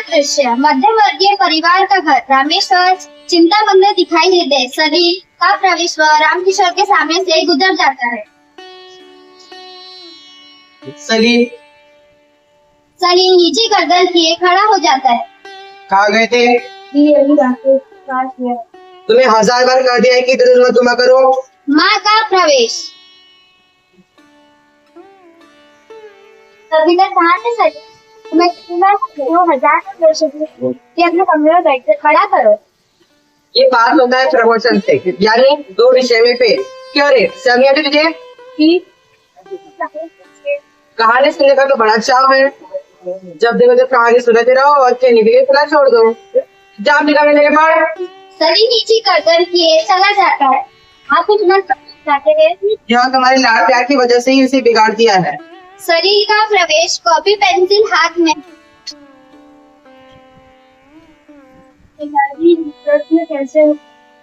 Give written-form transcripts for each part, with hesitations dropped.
दृश्य मध्यम वर्गीय परिवार का घर। रामेश्वर चिंतामग्न दिखाई देते। सलील का प्रवेश रामकिशोर के सामने से गुजर जाता है। सलील नीचे गर्दन किए खड़ा हो जाता है। कहाँ गए थे? तुम्हें 1000 बार कह दिया है कि इधर मत घुमा करो। माँ का प्रवेश। कविता कहाँ से सली? तुम्हें 2000 अपने कमरे में बैठ कर खड़ा करो। ये बात होता है प्रमोशन से, यानी 2 विषय में फेल। क्यों रे, समझ आती तुझे? कहानी सुनने का तो बड़ा चाव है। जब देखो जब कहानी सुनाते रहो और कहने के लिए खुला छोड़ दो। जा अपने कमरे में पढ़। सली नीचे गर्दन किए चला जाता है। आप कुछ न चाहते हैं? यहाँ तुम्हारे लाड़ प्यार की वजह से ही उसे बिगाड़ दिया है। सलील का प्रवेश। कॉपी पेंसिल हाथ में। कैसे?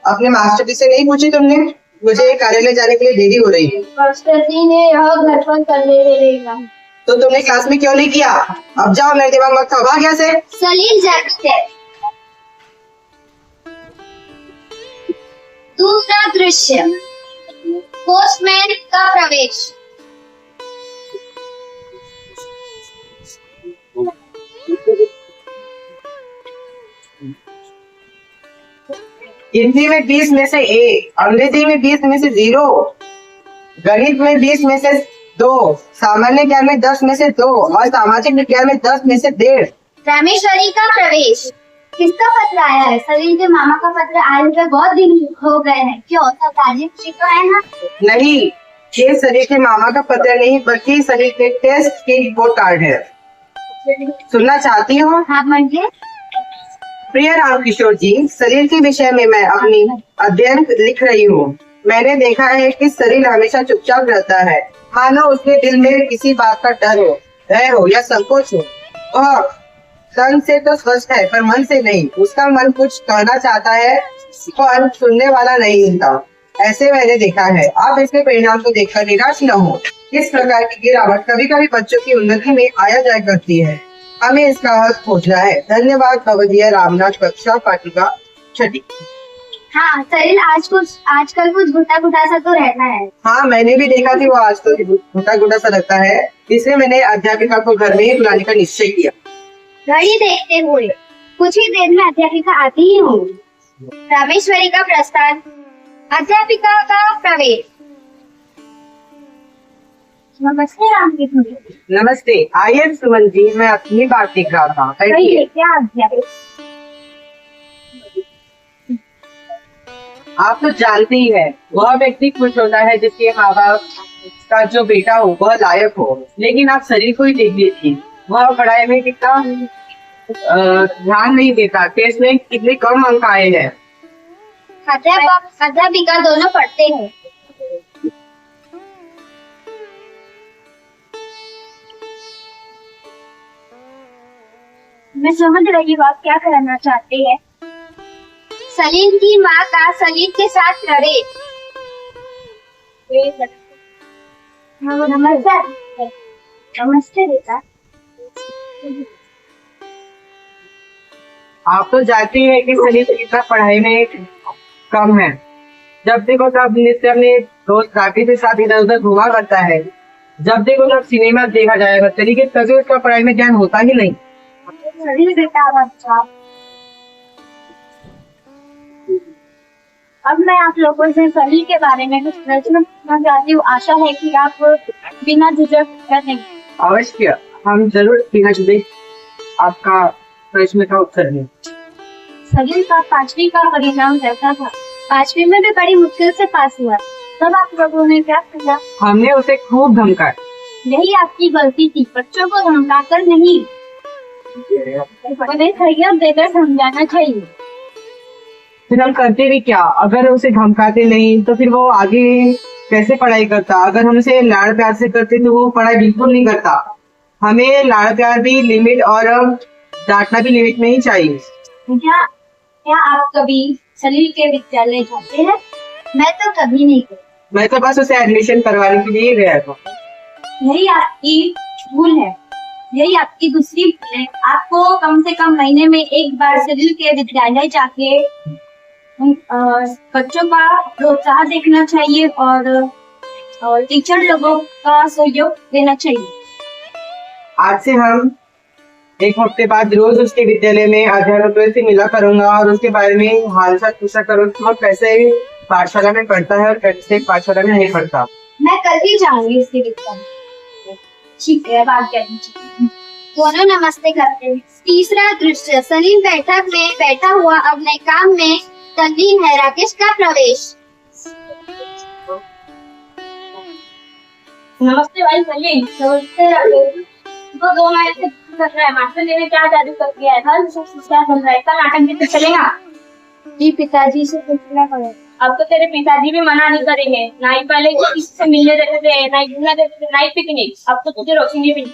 अपने मास्टर जी से नहीं पूछी तुमने? मुझे कार्यालय जाने के लिए देरी हो रही है। मास्टर जी ने यह घर पर करने देगा। तो तुमने क्लास में क्यों नहीं किया? अब जाओ, मेरे दिमाग मत खाओ। भाग यहाँ से। सलील जाती है। दूसरा दृश्य पोस्टमैन का प्रवेश। हिंदी में 20 में से 1, अंग्रेजी में 20 में से 0, गणित में 20 में से 2, सामान्य ज्ञान में 10 में से 2 और सामाजिक विज्ञान में 10 में से 1.5। रामेश्वरी का प्रवेश। किसका पत्र आया है? सलील के मामा का पत्र आए हुए बहुत दिन हो गए हैं। क्यों, सब राजीव जी तो है ना? नहीं, ये सलील के मामा का पत्र नहीं बल्कि सलील के टेस्ट की रिपोर्ट कार्ड है। सुनना चाहती हो? हाँ मंजे। प्रिय रामकिशोर जी, सलील के विषय में मैं अपनी अध्ययन लिख रही हूँ। मैंने देखा है कि सलील हमेशा चुपचाप रहता है, मानो उसके दिल में किसी बात का डर हो, भय हो या संकोच हो। वह तन से तो स्वस्थ है पर मन से नहीं। उसका मन कुछ कहना चाहता है पर सुनने वाला नहीं मिलता। ऐसे मैंने देखा है। आप इसके परिणाम को देखकर निराश न हो। इस प्रकार की गिरावट कभी कभी बच्चों की उन्नति में आया जाया करती है। हमें इसका हल खोजना है। धन्यवाद भगवदीय रामनाथ। कक्षा पाठिका 6ठी। हाँ सलील आजकल कुछ घुटा सा तो रहता है। हाँ, मैंने भी देखा कि वो आजकल घुटा सा लगता है। इसलिए मैंने अध्यापिका को घर में ही बुलाने का निश्चय किया। घड़ी देखते हुए कुछ ही देर में अध्यापिका आती ही होगी। रामेश्वरी का प्रस्थान। अध्यापिका का प्रवेश। नमस्ते रामकिशोर। नमस्ते। आइए सुमन जी, मैं अपनी बात लिख रहा था। क्या अध्यापिका? आप तो जानते ही है, वह व्यक्ति खुश होता है जिसके माँ बाप का जो बेटा हो वह लायक हो। लेकिन आप सलील को ही देख लीजिए, वह पढ़ाई में कितना ध्यान नहीं देता। टेस्ट में कितने कम अंक आए हैं। अध्यापिका दोनों पढ़ते हैं। मैं समझ रही हूँ आप क्या करना चाहते हैं। सलील की माँ का सलील के साथ प्रवेश। नमस्ते। नमस्ते बेटा। आप तो जानते हैं कि सलील कितना पढ़ाई में कम है। जब देखो तब नित्य अपने दोस्त राखी के साथ इधर उधर घुमा करता है। जब देखो तब सिनेमा देखा जाएगा। तरीके तभी उसका पढ़ाई में ध्यान होता ही नहीं। सलील बेटा अच्छा। अब मैं आप लोगों से सलील के बारे में कुछ प्रश्न पूछना चाहती हूँ। आशा है कि आप बिना झिझक करेंगे। अवश्य, हम जरूर बिना झिझक आपका प्रश्न का उत्तर दें। सलील का 5वीं का परिणाम कैसा था? 5वीं में भी बड़ी मुश्किल से पास हुआ। तब आप लोगों ने क्या किया? हमने उसे खूब धमकाया। यही आपकी गलती थी। बच्चों को धमकाकर नहीं, उन्हें सहयोग देकर समझाना चाहिए। फिर हम करते भी क्या? अगर उसे धमकाते नहीं तो फिर वो आगे कैसे पढ़ाई करता? अगर हम उसे लाड़ प्यार से करते तो वो पढ़ाई बिल्कुल नहीं करता। हमें लाड़ प्यार भी लिमिट और डांटना भी लिमिट में ही चाहिए। क्या आप कभी सलील के विद्यालय जाते हैं? मैं तो कभी नहीं गई। मैं तो बस उसे एडमिशन करवाने के लिए गया था। यही आपकी भूल है। यही आपकी दूसरी भूल है। आप आपको कम से कम महीने में एक बार सलील के विद्यालय जाके बच्चों का प्रोत्साहन देखना चाहिए और टीचर लोगों का सहयोग देना चाहिए। आज से हम एक हफ्ते बाद रोज उसके विद्यालय में अध्यापकों से मिला करूंगा और उसके बारे में हालचाल पूछा करूंगा और कैसे पाठशाला में पढ़ता है और कैसे पाठशाला में नहीं पढ़ता। मैं कल ही जाऊंगी उसके विद्यालय। ठीक है, बात कर लीजिए। दोनों नमस्ते करते हैं। तीसरा दृश्य, सलील बैठक में बैठा हुआ अपने काम में तल्लीन है। राकेश का प्रवेश। नमस्ते भाई सलील। नमस्ते राकेश। तो 2 महीने से कर रहा है, मास्टर जी ने क्या जादू कर दिया है? हर क्या चल रहा है? इतना नाटक भी तो चलेगा। जी पिताजी से पूछना पड़ेगा। अब तो तेरे पिताजी भी मना नहीं करेंगे। ना ही पहले किसी से मिलने देते थे, ना ही घूमने देते थे, ना ही पिकनिक। अब तो तुझे रोकेंगे भी।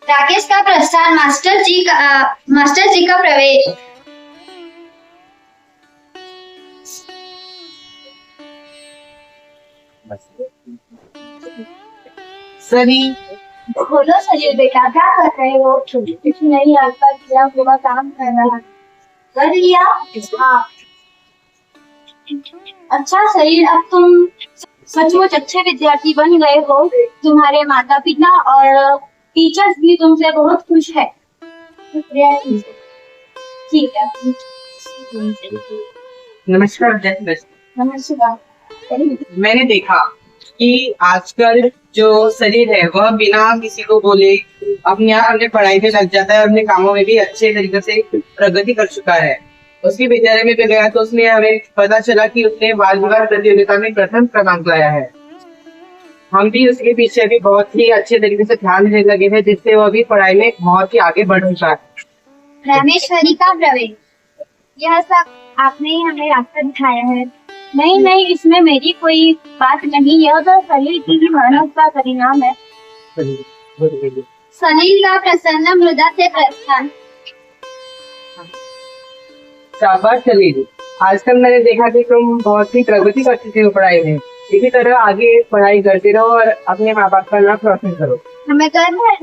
राकेश का प्रस्थान। मास्टर जी का प्रवेश। सनी, बोलो सलील बेटा, क्या कर रहे हो? कुछ नहीं, आपका किया हुआ काम कर रहा है। कर लिया? हाँ। अच्छा सलील, अब तुम सचमुच अच्छे विद्यार्थी बन गए हो। तुम्हारे माता पिता और टीचर्स भी तुमसे बहुत खुश है। ठीक है। नमस्कार। नमस्कार। मैंने देखा कि आजकल जो शरीर है वह बिना किसी को बोले अपने आप अपने पढ़ाई में लग जाता है, अपने कामों में भी अच्छे तरीके से प्रगति कर चुका है। उसके विद्यालय में भी गया तो उसमें हमें पता चला कि उसने बाल विवाह प्रतियोगिता में प्रथम क्रमांक लाया है। हम भी उसके पीछे भी बहुत ही अच्छे तरीके से ध्यान देने लगे थे, जिससे वह भी पढ़ाई में बहुत ही आगे बढ़ चुका है। रामेश्वरी का प्रवेश। यह सब आपने ही हमें रास्ता दिखाया है। नहीं, इसमें मेरी कोई बात नहीं। यह तो सलील की मेहनत का परिणाम है। सलील का प्रसन्न मृदा से प्रस्थान। शाबाश सलील, आजकल मैंने देखा कि तुम बहुत ही प्रगति कर चुके हो पढ़ाई में। इसी तरह आगे पढ़ाई करते रहो और अपने माँ बाप का नाम रोशन करो। हमें गर्व है।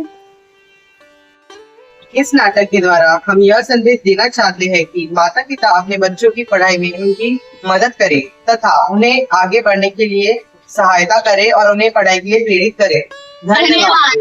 इस नाटक के द्वारा हम यह संदेश देना चाहते हैं कि माता पिता अपने बच्चों की पढ़ाई में उनकी मदद करें तथा उन्हें आगे बढ़ने के लिए सहायता करें और उन्हें पढ़ाई के लिए प्रेरित करें। धन्यवाद।